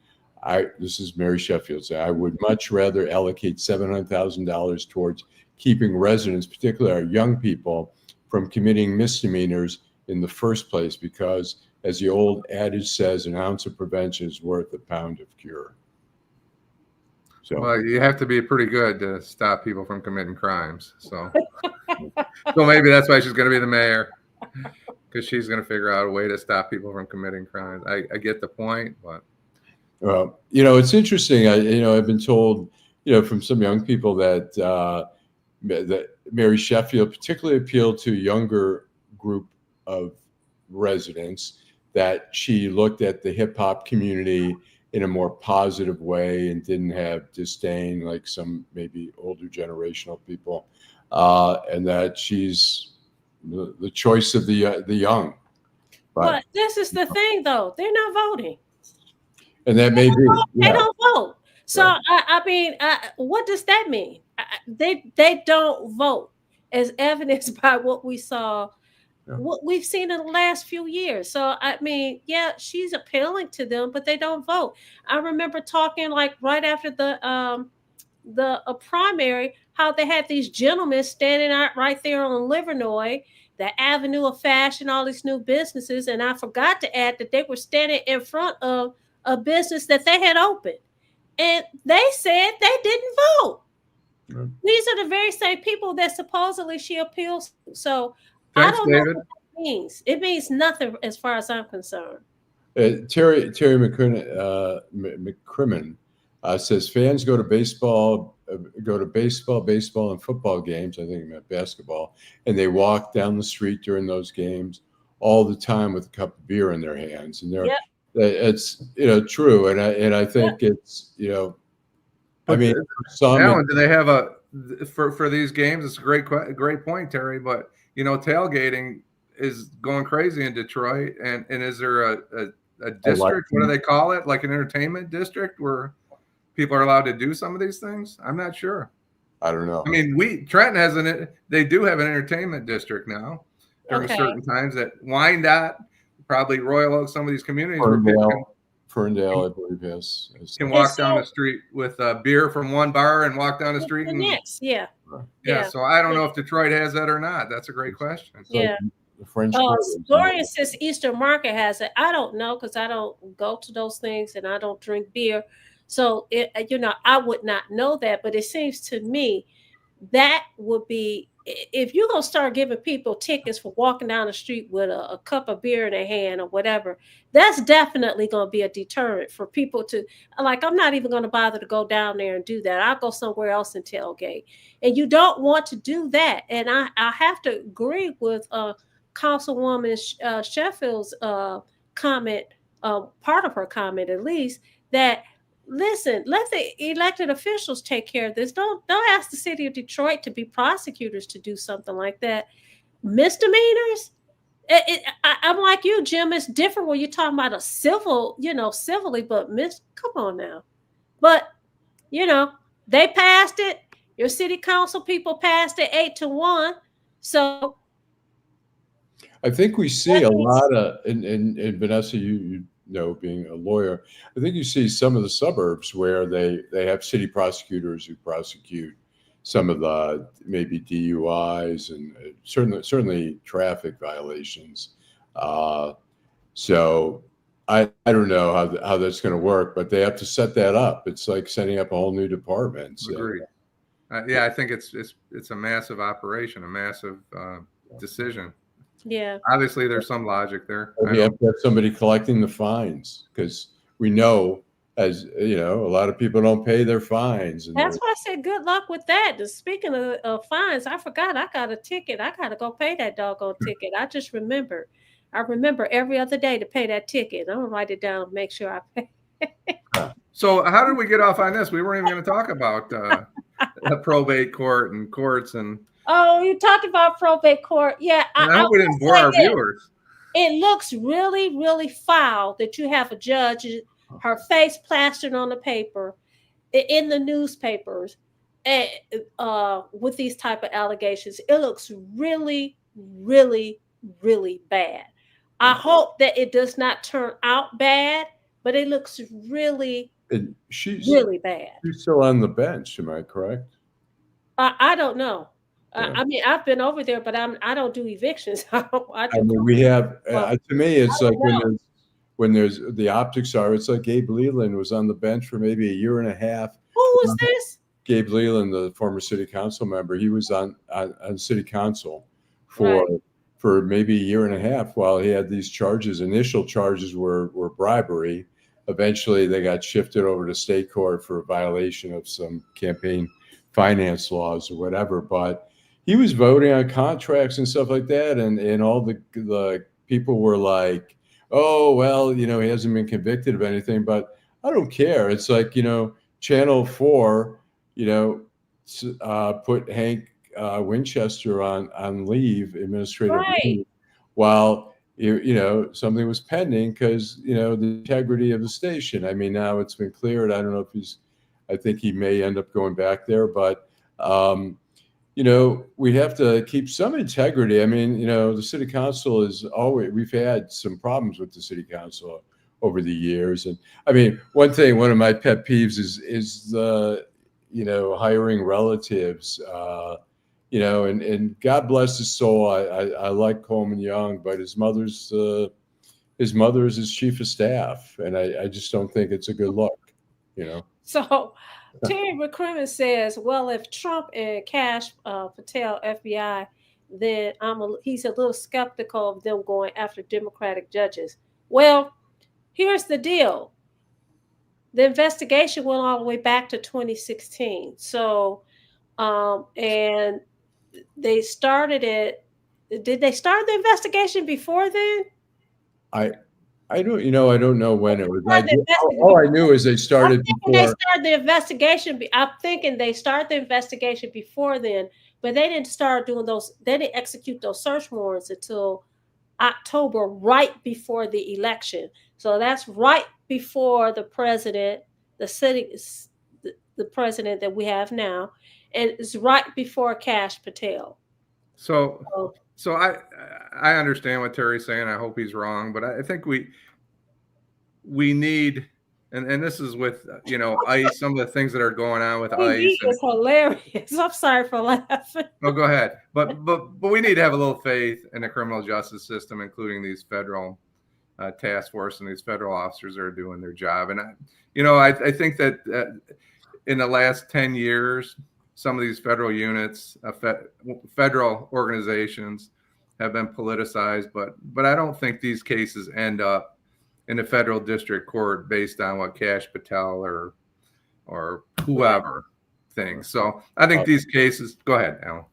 This is Mary Sheffield saying, I would much rather allocate $700,000 towards keeping residents, particularly our young people, from committing misdemeanors in the first place, because, as the old adage says, an ounce of prevention is worth a pound of cure. So, well, you have to be pretty good to stop people from committing crimes. So maybe that's why she's going to be the mayor, because she's going to figure out a way to stop people from committing crimes. I get the point, but well, you know, it's interesting. I've been told, from some young people that that Mary Sheffield particularly appealed to a younger group of residents, that she looked at the hip hop community in a more positive way and didn't have disdain like some maybe older generational people, and that she's the choice of the young. But this is the thing, though. They're not voting. And that may be. They don't vote. So, I mean, what does that mean? They don't vote, as evidenced by what we saw, what we've seen in the last few years. So, I mean, yeah, she's appealing to them, but they don't vote. I remember talking like right after the primary, how they had these gentlemen standing out right there on Livernois, the Avenue of Fashion, all these new businesses. And I forgot to add that they were standing in front of a business that they had opened. And they said they didn't vote. Yeah. These are the very same people that supposedly she appeals to. So thanks, I don't know David. what that means. It means nothing as far as I'm concerned. Terry McCrimmon says fans go to baseball, and football games. I think he meant basketball, and they walk down the street during those games all the time with a cup of beer in their hands, and it's true, and I think it's I mean, Allan, do they have for these games? It's a great point, Terry. But tailgating is going crazy in Detroit, and is there a district? What do they call it? Like an entertainment district where people are allowed to do some of these things? I'm not sure. I don't know. I mean, Trenton they do have an entertainment district now during certain times at Wyandotte, probably Royal Oak, some of these communities. Ferndale, I believe, yes. Can walk down the street with beer from one bar and walk down the street. Yeah. So I don't know if Detroit has that or not. That's a great question. So, the French Quarter. Gloria says Eastern Market has it. I don't know because I don't go to those things and I don't drink beer. So, I would not know that. But it seems to me that would be, if you're going to start giving people tickets for walking down the street with a cup of beer in their hand or whatever, that's definitely going to be a deterrent for people to, like, I'm not even going to bother to go down there and do that. I'll go somewhere else and tailgate. And you don't want to do that. And I have to agree with Councilwoman Sheffield's comment, part of her comment at least, that listen, let the elected officials take care of this. Don't ask the city of Detroit to be prosecutors to do something like that. Misdemeanors. I'm like you, Jim. It's different when you're talking about a civil, civilly, but come on now. But they passed it. Your city council people passed it 8-1. So I think we see a lot of, and Vanessa, you know, being a lawyer, I think you see some of the suburbs where they have city prosecutors who prosecute some of the maybe DUIs and certainly traffic violations. So I don't know how that's going to work, but they have to set that up. It's like setting up a whole new department. So. Agreed. Yeah, I think it's a massive operation, a massive decision. Yeah. Obviously, there's some logic there. You have to have somebody collecting the fines because we know, as you know, a lot of people don't pay their fines. And that's why I said good luck with that. Speaking of fines, I forgot I got a ticket. I got to go pay that doggone ticket. I just remembered. I remember every other day to pay that ticket. I'm going to write it down and make sure I pay. So how did we get off on this? We weren't even going to talk about the probate court and courts and. Oh, you talked about probate court. Yeah. I hope we didn't bore our viewers. It looks really, really foul that you have a judge, her face plastered on the paper, in the newspapers, with these type of allegations. It looks really, really, really bad. I hope that it does not turn out bad, but it looks really, really bad. She's still on the bench, am I correct? I don't know. Yeah. I mean, I've been over there, but I don't do evictions. We have. To me, it's like when there's the optics are. It's like Gabe Leland was on the bench for maybe a year and a half. Who was this? Gabe Leland, the former city council member. He was on city council for maybe a year and a half while he had these charges. Initial charges were bribery. Eventually, they got shifted over to state court for a violation of some campaign finance laws or whatever. But he was voting on contracts and stuff like that, and all the people were like, "Oh, well, he hasn't been convicted of anything." But I don't care. It's like Channel 4, put Hank Winchester on leave, administrative leave, while something was pending because the integrity of the station. I mean, now it's been cleared. I don't know if I think he may end up going back there, but. We have to keep some integrity. I mean, the city council we've had some problems with the city council over the years. And I mean, one of my pet peeves is the, hiring relatives, and God bless his soul. I like Coleman Young, but his mother is his chief of staff. And I just don't think it's a good look, So Terry McCrimmon says, well, if Trump and Kash Patel FBI, then he's a little skeptical of them going after Democratic judges. Well, here's the deal. The investigation went all the way back to 2016. So, and they started it. Did they start the investigation before then? I don't know when it was. All I knew is they started before. They started the investigation. I'm thinking they started the investigation before then, but they didn't start doing those. They didn't execute those search warrants until October, right before the election. So that's right before the president, the president that we have now, and it's right before Kash Patel. So I understand what Terry's saying. I hope he's wrong, but I think we need and this is with ICE, some of the things that are going on with He ICE. And is hilarious. I'm sorry for laughing. oh, go ahead. But we need to have a little faith in the criminal justice system, including these federal task force and these federal officers that are doing their job. And I think that in the last 10 years, some of these federal units, federal organizations have been politicized, but I don't think these cases end up in the federal district court based on what Kash Patel or whoever thinks. So I think these cases, go ahead, Allan.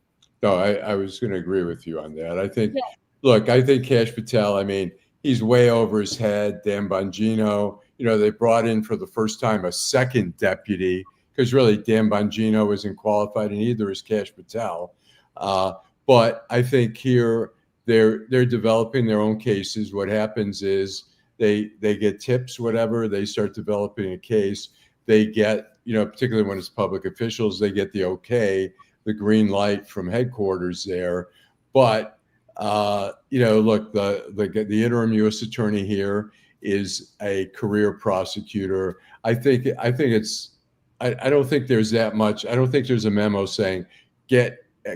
No, I was going to agree with you on that. I think, Yeah. look, I think Kash Patel, I mean, he's way over his head. Dan Bongino, they brought in for the first time a second deputy because really Dan Bongino isn't qualified and neither is Kash Patel. But I think here they're developing their own cases. What happens is they get tips, whatever, they start developing a case. They get, particularly when it's public officials, they get the okay, the green light from headquarters there. But, look, the interim U.S. attorney here is a career prosecutor. I don't think there's that much. I don't think there's a memo saying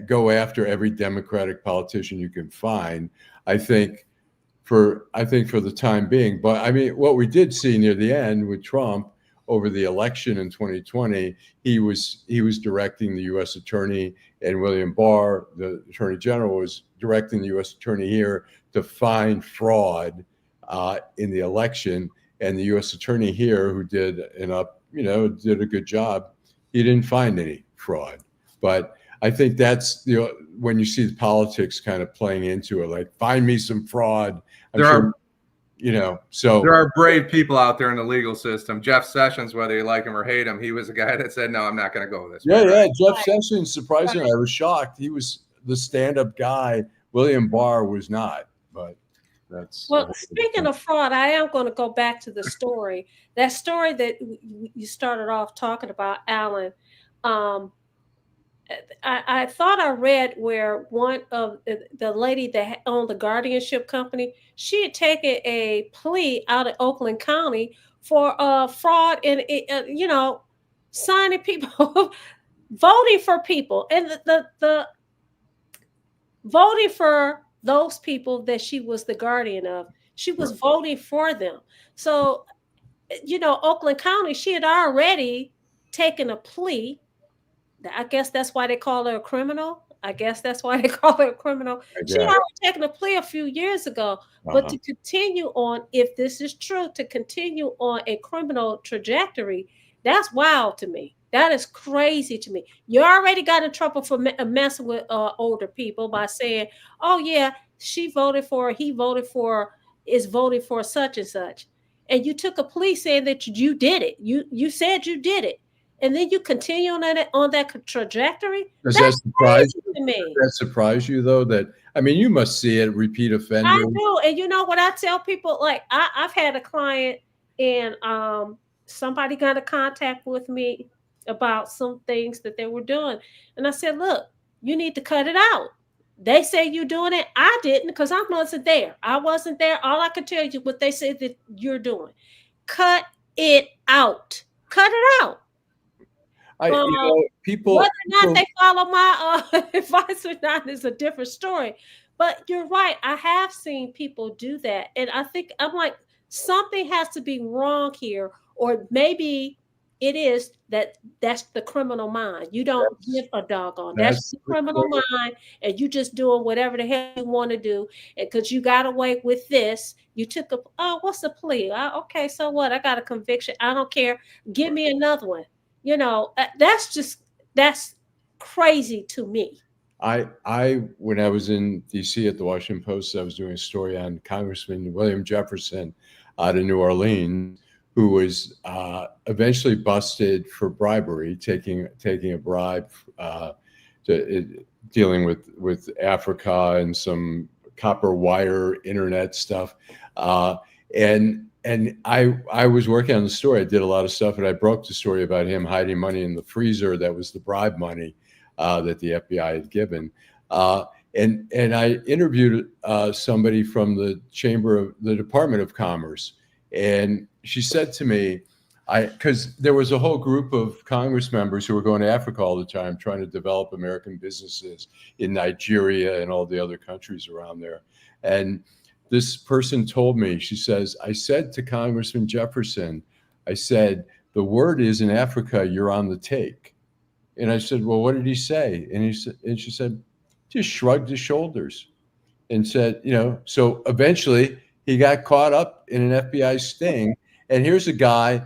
go after every Democratic politician you can find. I think for the time being. But I mean, what we did see near the end with Trump over the election in 2020, he was directing the U.S. attorney, and William Barr, the attorney general, was directing the U.S. attorney here to find fraud in the election. And the U.S. attorney here, who did a good job, he didn't find any fraud. But I think that's when you see the politics kind of playing into it, like find me some fraud. There are brave people out there in the legal system. Jeff Sessions, whether you like him or hate him, he was a guy that said, "No, I'm not going to go this way." Yeah. Jeff Sessions, surprisingly, I was shocked. He was the stand-up guy. William Barr was not. But that's speaking of fraud, I am going to go back to the story. That story that you started off talking about, Allan. I thought I read where one of the lady that owned the guardianship company, she had taken a plea out of Oakland County for fraud and signing people, voting for people, and the voting for those people that she was the guardian of. She was voting for them. So, Oakland County, she had already taken a plea. I guess that's why they call her a criminal. She had already taken a plea a few years ago. But to continue on, if this is true, to continue on a criminal trajectory, that's wild to me. That is crazy to me. You already got in trouble for messing with older people by saying, "Oh yeah, he voted for, is voting for such and such," and you took a plea saying that you did it. You said you did it. And then you continue on that trajectory. Does that surprise you? Does that surprise you, though? You must see it, repeat offender. I do. And you know what I tell people? Like, I've had a client and somebody got in contact with me about some things that they were doing. And I said, look, you need to cut it out. They say you're doing it. I didn't because I wasn't there. All I could tell you what they said that you're doing. Cut it out. Cut it out. People, whether or not they follow my advice or not is a different story. But you're right. I have seen people do that. And I'm like, something has to be wrong here. Or maybe it is that's the criminal mind. You don't give a doggone. That's the criminal mind. And you just doing whatever the hell you want to do. And because you got away with this, you took what's the plea? Okay, so what? I got a conviction. I don't care. Give me another one. That's crazy to me. When I was in D.C. at the Washington Post, I was doing a story on Congressman William Jefferson out of New Orleans, who was eventually busted for bribery, taking a bribe, dealing with Africa and some copper wire internet stuff, And I was working on the story. I did a lot of stuff, and I broke the story about him hiding money in the freezer. That was the bribe money that the FBI had given. And I interviewed somebody from the Department of Commerce, and she said to me, Because there was a whole group of Congress members who were going to Africa all the time, trying to develop American businesses in Nigeria and all the other countries around there. And this person told me, she says, I said to Congressman Jefferson, I said, the word is in Africa, you're on the take. And I said, well, what did he say? And she said, just shrugged his shoulders and said, so eventually he got caught up in an FBI sting. And here's a guy,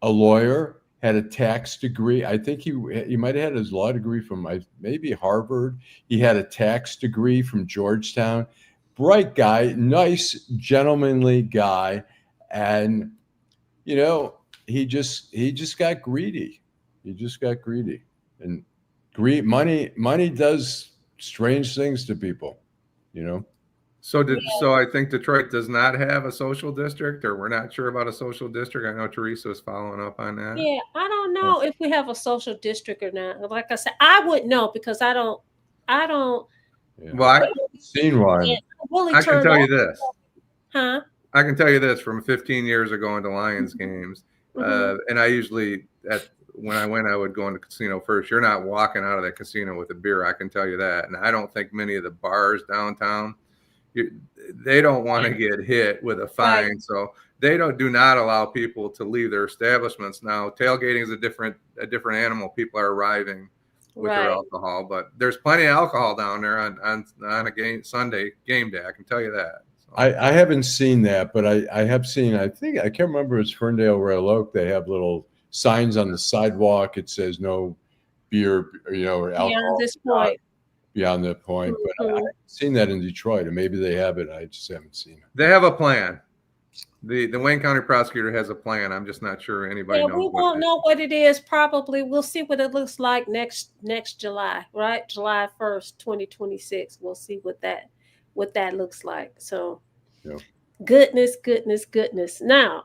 a lawyer, had a tax degree. I think he might have had his law degree from maybe Harvard. He had a tax degree from Georgetown. Bright guy, nice, gentlemanly guy. And, he just got greedy. He just got greedy. And money does strange things to people, So I think Detroit does not have a social district, or we're not sure about a social district. I know Teresa was following up on that. Yeah, I don't know if we have a social district or not. Like I said, I wouldn't know because I don't. Yeah. Well, I've seen one. Really I can tell you this. Huh? I can tell you this from 15 years of going to Lions games. And I usually, when I went, I would go in the casino first. You're not walking out of the casino with a beer. I can tell you that. And I don't think many of the bars downtown, they don't want to get hit with a fine. Right. So they do not allow people to leave their establishments. Now, tailgating is a different animal. People are arriving with their alcohol, but there's plenty of alcohol down there on a Sunday game day. I can tell you that. So. I haven't seen that, but I have seen, I can't remember, it's Ferndale, Royal Oak. They have little signs on the sidewalk. It says no beer, or alcohol. Beyond this point. Beyond that point. But I've seen that in Detroit, and maybe they have it. I just haven't seen it. They have a plan. The Wayne County prosecutor has a plan. I'm just not sure anybody knows. We won't know what it is. Probably we'll see what it looks like next July, right? July 1st, 2026. We'll see what that looks like. So, goodness. Now,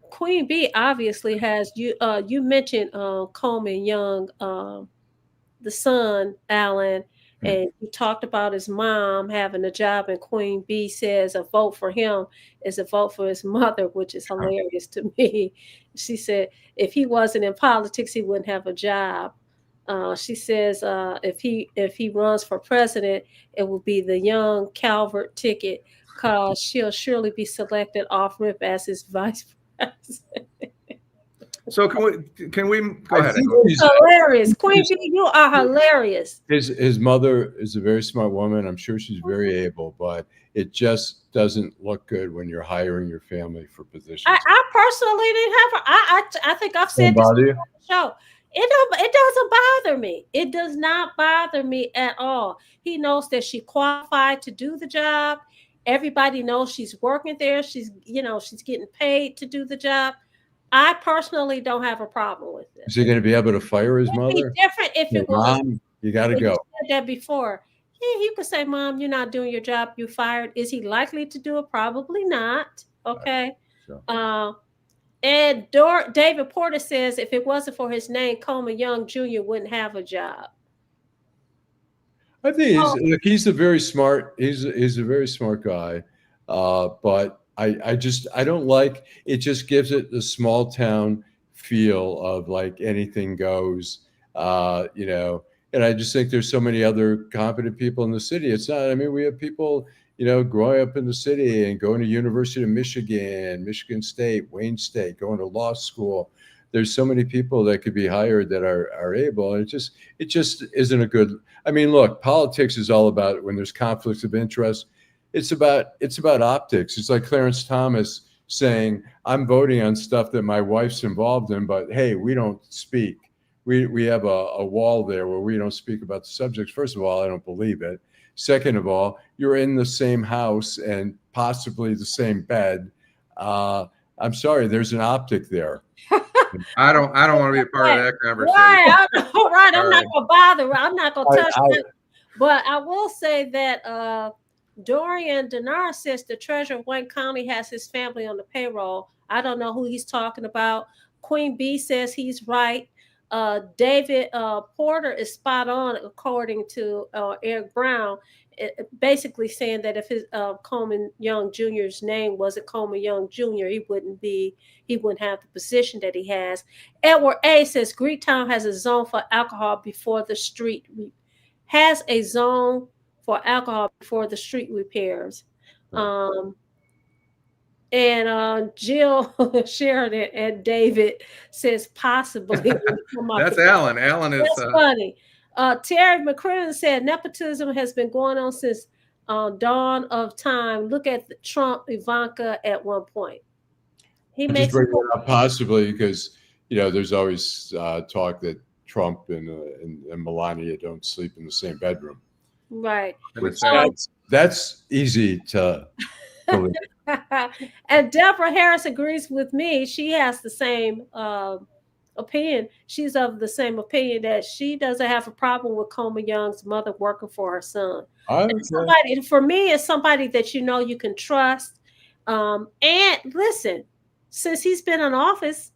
Queen Bee obviously has you. You mentioned Coleman Young, the son, Allan. And you talked about his mom having a job, and Queen Bee says a vote for him is a vote for his mother, which is hilarious to me. She said if he wasn't in politics, he wouldn't have a job. She says if he runs for president, it will be the Young Calvert ticket, because she'll surely be selected off rip as his vice president. So can we go ahead? Hilarious. Queen Bee, you are hilarious. His mother is a very smart woman. I'm sure she's very able, but it just doesn't look good when you're hiring your family for positions. I personally didn't have her. I think I've said this on the show. It doesn't bother me. It does not bother me at all. He knows that she's qualified to do the job. Everybody knows she's working there. She's getting paid to do the job. I personally don't have a problem with it. Is he going to be able to fire his mother? It'd be different if it was. Mom, you got to go. Said that before. Yeah, he could say, "Mom, you're not doing your job. You fired." Is he likely to do it? Probably not. Okay. Sure. And David Porter says if it wasn't for his name, Coleman Young Jr. wouldn't have a job. I think he's a very smart. He's a very smart guy, but. I don't like it. Just gives it the small town feel of like anything goes, and I just think there's so many other competent people in the city. It's not, I mean, we have people, growing up in the city and going to University of Michigan, Michigan State, Wayne State, going to law school. There's so many people that could be hired that are able. And it just isn't a good, I mean, look, politics is all about when there's conflicts of interest. It's about optics. It's like Clarence Thomas saying, I'm voting on stuff that my wife's involved in, but hey, we don't speak. We have a wall there where we don't speak about the subjects. First of all, I don't believe it. Second of all, you're in the same house and possibly the same bed. I'm sorry, there's an optic there. I don't want to be a part of that conversation. Right, I'm not going to bother. I'm not going to touch that. But I will say that Dorian Denard says the treasurer of Wayne County has his family on the payroll. I don't know who he's talking about. Queen Bee says he's right. David Porter is spot on, according to Eric Brown. basically saying that if his Coleman Young Jr.'s name wasn't Coleman Young Jr., he wouldn't have the position that he has. Edward A says Greektown has a zone for alcohol before the street repairs. Um, and Jill Sheridan and David says possibly. That's Allan. Allan is That's funny. Terry McCrimmon said nepotism has been going on since dawn of time. Look at Trump, Ivanka at one point. He I'm makes just bringing it up possibly because there's always talk that Trump and Melania don't sleep in the same bedroom. Right. Which that's easy to believe. And Deborah Harris agrees with me. She has the same opinion. She's of the same opinion that she doesn't have a problem with Coleman Young's mother working for her son. Somebody, for me, is somebody that you can trust. And listen, since he's been in office,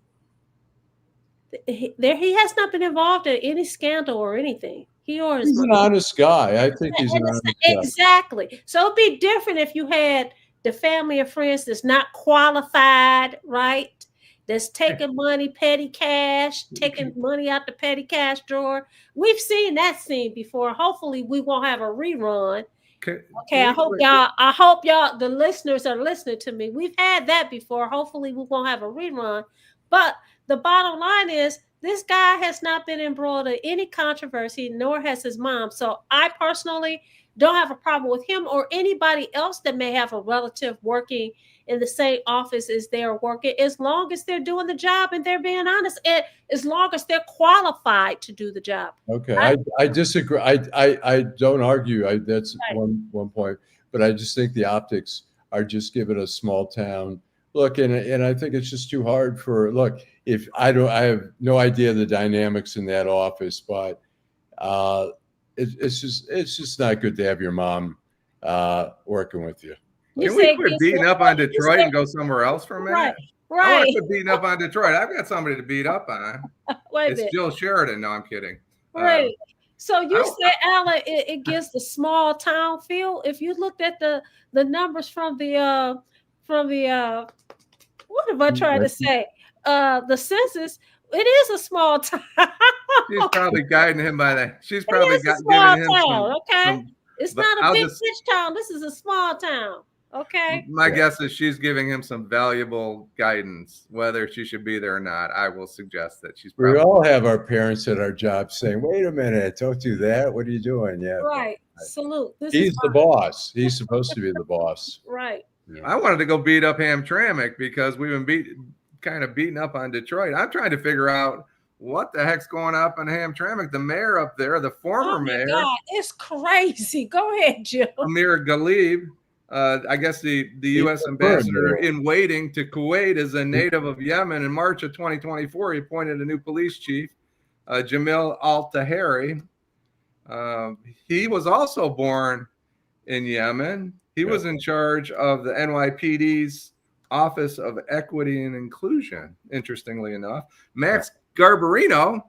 he has not been involved in any scandal or anything. He's an honest guy. I think he's an honest guy. Exactly. So it'd be different if you had the family and friends that's not qualified, right? That's taking money, petty cash, taking money out the petty cash drawer. We've seen that scene before. Hopefully we won't have a rerun. Okay, I hope y'all, the listeners are listening to me. We've had that before. Hopefully we won't have a rerun. But the bottom line is this guy has not been embroiled in any controversy, nor has his mom. So I personally don't have a problem with him or anybody else that may have a relative working in the same office as they're working, as long as they're doing the job and they're being honest, and as long as they're qualified to do the job. Okay, I disagree. I don't argue. That's one point, but I just think the optics are just giving a small town look, and I think it's just too hard for if I have no idea the dynamics in that office, but it's just not good to have your mom working with you. Can we quit beating up on Detroit and go somewhere else for a minute? Right. I want to quit beating up on Detroit. I've got somebody to beat up on. It's Jill Sheridan. No, I'm kidding. Right. So you said, Allan, it gives the small town feel. If you looked at the numbers from the what am I trying to say? The census, it is a small town. She's probably guiding him by that. She's probably giving him town, okay? It's not a big rich town. This is a small town. Okay. My guess is she's giving him some valuable guidance, whether she should be there or not. I will suggest that she's probably. We all have our parents at our job saying, "Wait a minute, don't do that. What are you doing?" Yeah. Right. Salute. He's the boss. He's supposed to be the boss. Right. Yeah. I wanted to go beat up Hamtramck because we've been kind of beating up on Detroit. I'm trying to figure out what the heck's going up in Hamtramck. The mayor up there, the former mayor. God, it's crazy. Go ahead, Jim. Amir Ghalib. I guess the U.S. ambassador in waiting to Kuwait is a native of Yemen. In March of 2024, he appointed a new police chief, Jamil Al-Tahiri. He was also born in Yemen. He was in charge of the NYPD's Office of Equity and Inclusion, interestingly enough. Max Garbarino,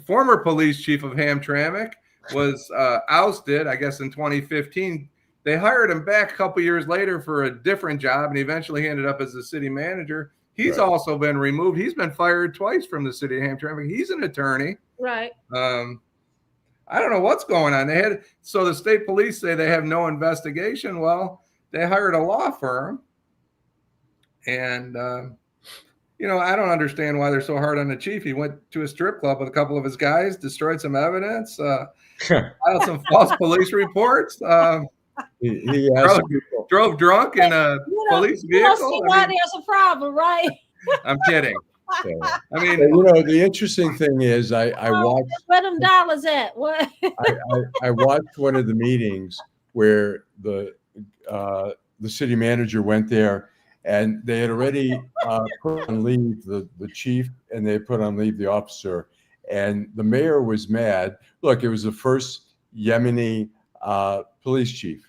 former police chief of Hamtramck, was ousted, I guess, in 2015. They hired him back a couple years later for a different job, and eventually he ended up as the city manager. He's also been removed. He's been fired twice from the city of Hamtramck. He's an attorney. Right. I don't know what's going on. So the state police say they have no investigation. Well, they hired a law firm, and I don't understand why they're so hard on the chief. He went to a strip club with a couple of his guys, destroyed some evidence, filed some false police reports. He drove drunk in a police vehicle. You don't see why there's a problem, right? I'm kidding. I mean, the interesting thing is, I watched. Where them dollars at? What? I watched one of the meetings where the city manager went there, and they had already put on leave the chief, and they put on leave the officer, and the mayor was mad. Look, it was the first Yemeni police chief,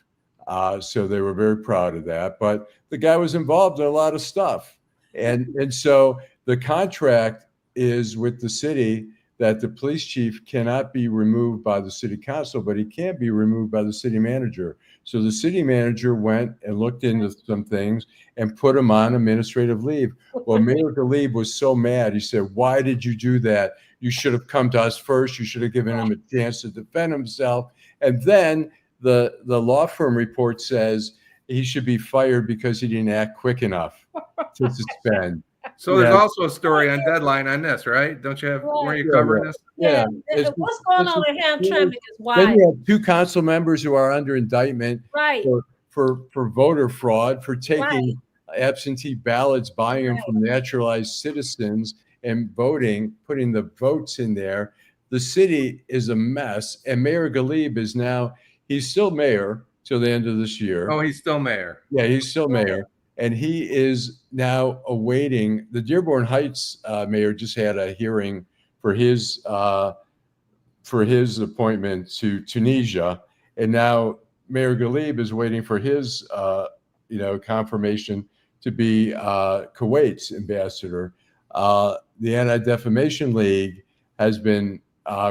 so they were very proud of that. But the guy was involved in a lot of stuff, and so the contract is with the city that the police chief cannot be removed by the city council, but he can be removed by the city manager. So the city manager went and looked into some things and put him on administrative leave. Well, Mayor Galib was so mad. He said, "Why did you do that? You should have come to us first. You should have given him a chance to defend himself." And then the law firm report says he should be fired because he didn't act quick enough to suspend. So there's also a story on Deadline on this, right? Don't you have? Were you covering this? Yeah. What's going on in Hamtramck is why. Then you have 2 council members who are under indictment Right. for voter fraud, for taking absentee ballots, buying them from naturalized citizens and voting, putting the votes in there. The city is a mess. And Mayor Galib is now, he's still mayor till the end of this year. Oh, he's still mayor. Yeah, he's still mayor. And he is now awaiting, the Dearborn Heights mayor just had a hearing for his appointment to Tunisia. And now Mayor Galib is waiting for his, confirmation to be Kuwait's ambassador. The Anti-Defamation League has been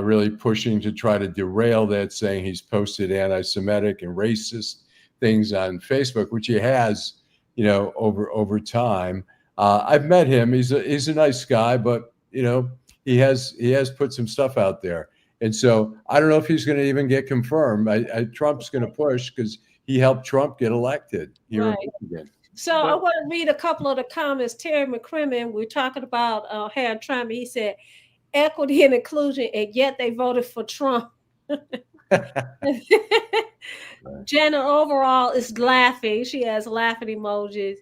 really pushing to try to derail that, saying he's posted anti-Semitic and racist things on Facebook, which he has, over time. I've met him. He's a nice guy, but he has put some stuff out there. And so I don't know if he's going to even get confirmed. Trump's going to push because he helped Trump get elected here in Michigan. So I want to read a couple of the comments. Terry McCrimmon, we're talking about Hamtramck. He said, equity and inclusion, and yet they voted for Trump. Jenna overall is laughing. She has laughing emojis.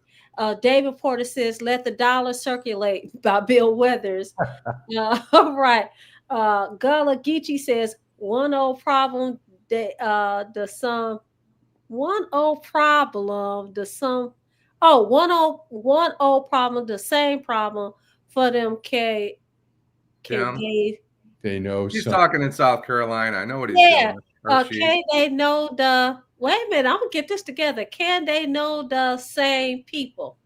David Porter says, "Let the dollar circulate" by Bill Weathers. All right. Gullah Geechee says, "One old problem, the sum. One old problem, the sum. Oh, one old problem, the same problem for them. They know. He's talking in South Carolina. I know what he's doing. Can they know the? Wait a minute, I'm gonna get this together. Can they know the same people?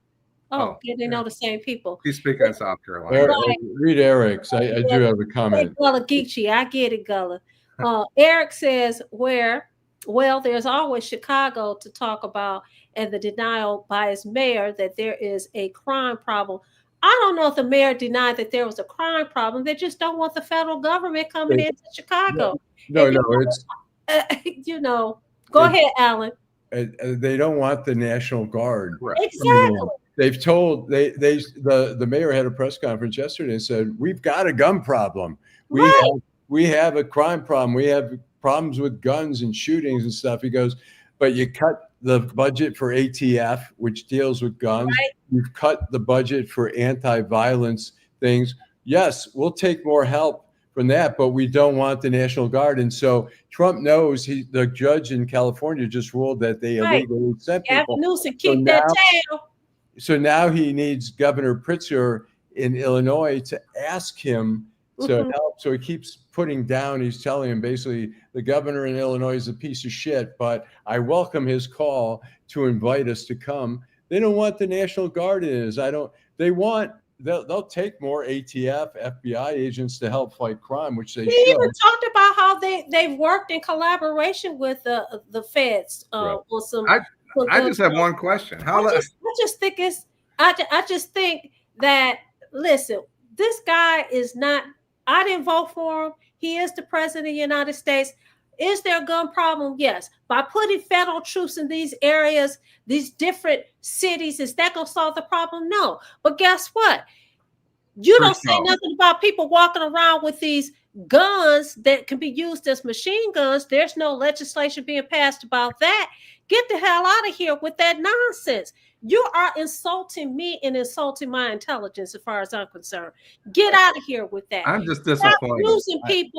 Can they know the same people? He's speaking in South Carolina. Read Eric's. I do have a comment. Gullah Geechee, I get it, Gullah. Eric says, well, there's always Chicago to talk about, and the denial by his mayor that there is a crime problem. I don't know if the mayor denied that there was a crime problem. They just don't want the federal government coming into Chicago. No, Go ahead, Allan. They don't want the National Guard. Right. Exactly. They've told the mayor had a press conference yesterday and said, "We've got a gun problem. We have a crime problem. We have problems with guns and shootings and stuff." He goes, "But you cut the budget for ATF, which deals with guns. Right. You've cut the budget for anti-violence things. Yes, we'll take more help from that, but we don't want the National Guard." And so Trump knows the judge in California just ruled that they illegally sent people. Newsom, keep that tail. So now he needs Governor Pritzker in Illinois to ask him to help. So he keeps putting down, he's telling him basically, the governor in Illinois is a piece of shit, but I welcome his call to invite us to come. They don't want the National Guard in it. They'll take more ATF, FBI agents to help fight crime, which they should. We even talked about how they've worked in collaboration with the feds. I just have one question. I just think that, listen, this guy is not. I didn't vote for him. He is the president of the United States. Is there a gun problem? Yes. By putting federal troops in these areas, these different cities, is that going to solve the problem? No. But guess what? You don't say nothing about people walking around with these guns that can be used as machine guns. There's no legislation being passed about that. Get the hell out of here with that nonsense. You are insulting me and insulting my intelligence as far as I'm concerned. Get out of here with that. I'm just disappointed.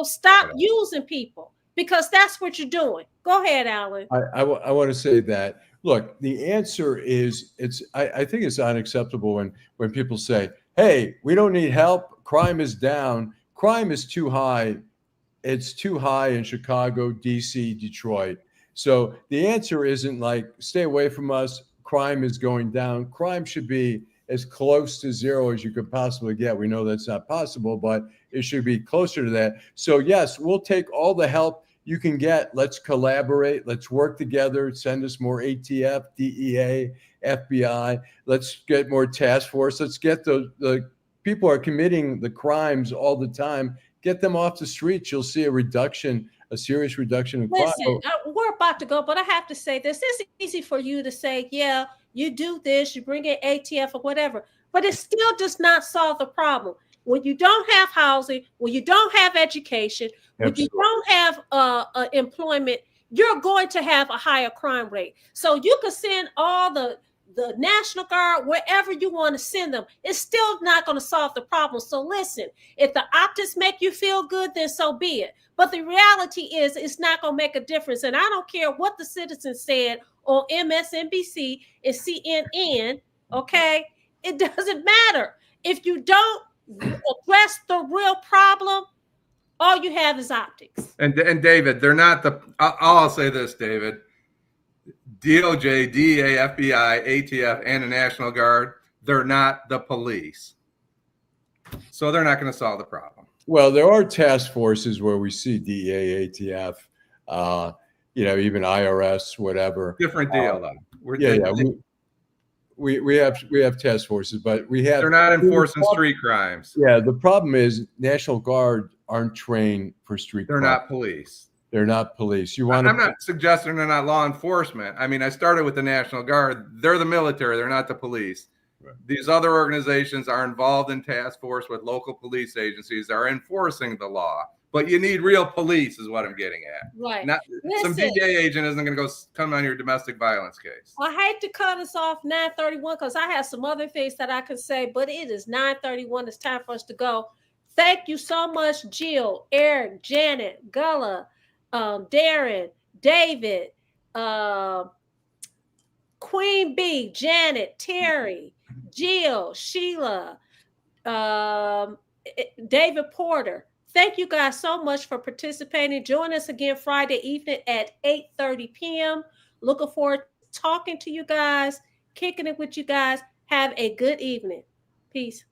Stop using people, because that's what you're doing. Go ahead, Allan. I want to say that, look, the answer is, I think it's unacceptable when people say, "Hey, we don't need help. Crime is down." Crime is too high. It's too high in Chicago, DC, Detroit. So the answer isn't like, stay away from us. Crime is going down. Crime should be as close to zero as you could possibly get. We know that's not possible, but It should be closer to that. So yes, we'll take all the help you can get. Let's collaborate. Let's work together. Send us more ATF, DEA, FBI. Let's get more task force. Let's get the people who are committing the crimes all the time. Get them off the streets. You'll see a serious reduction in crime. Listen, we're about to go, but I have to say this. It's easy for you to say, yeah, you do this, you bring in ATF or whatever, but it still does not solve the problem. When you don't have housing, when you don't have education, when you don't have employment, you're going to have a higher crime rate. So you can send all the National Guard wherever you want to send them. It's still not going to solve the problem. So listen, if the optics make you feel good, then so be it. But the reality is it's not going to make a difference. And I don't care what the citizens said on MSNBC and CNN, okay? It doesn't matter. If you don't address the real problem, all you have is optics. And David, they're not I'll say this, David. DOJ, DEA, FBI, ATF, and the National Guard, they're not the police. So they're not going to solve the problem. Well, there are task forces where we see DEA, ATF, even IRS, whatever. Different deal, though. We have task forces, but they're not enforcing street crimes. Yeah, the problem is National Guard aren't trained for street crimes. They're not police. They're not police. I'm not suggesting they're not law enforcement. I mean, I started with the National Guard. They're the military. They're not the police. Right. These other organizations are involved in task force with local police agencies. They're enforcing the law. But you need real police is what I'm getting at. Right. Some DEA agent isn't going to go come on your domestic violence case. I hate to cut us off 9:31 because I have some other things that I could say, but it is 9:31. It's time for us to go. Thank you so much, Jill, Eric, Janet, Gullah, Darren, David, Queen B, Janet, Terry, Jill, Sheila, David Porter. Thank you guys so much for participating. Join us again Friday evening at 8:30 p.m. Looking forward to talking to you guys, kicking it with you guys. Have a good evening. Peace.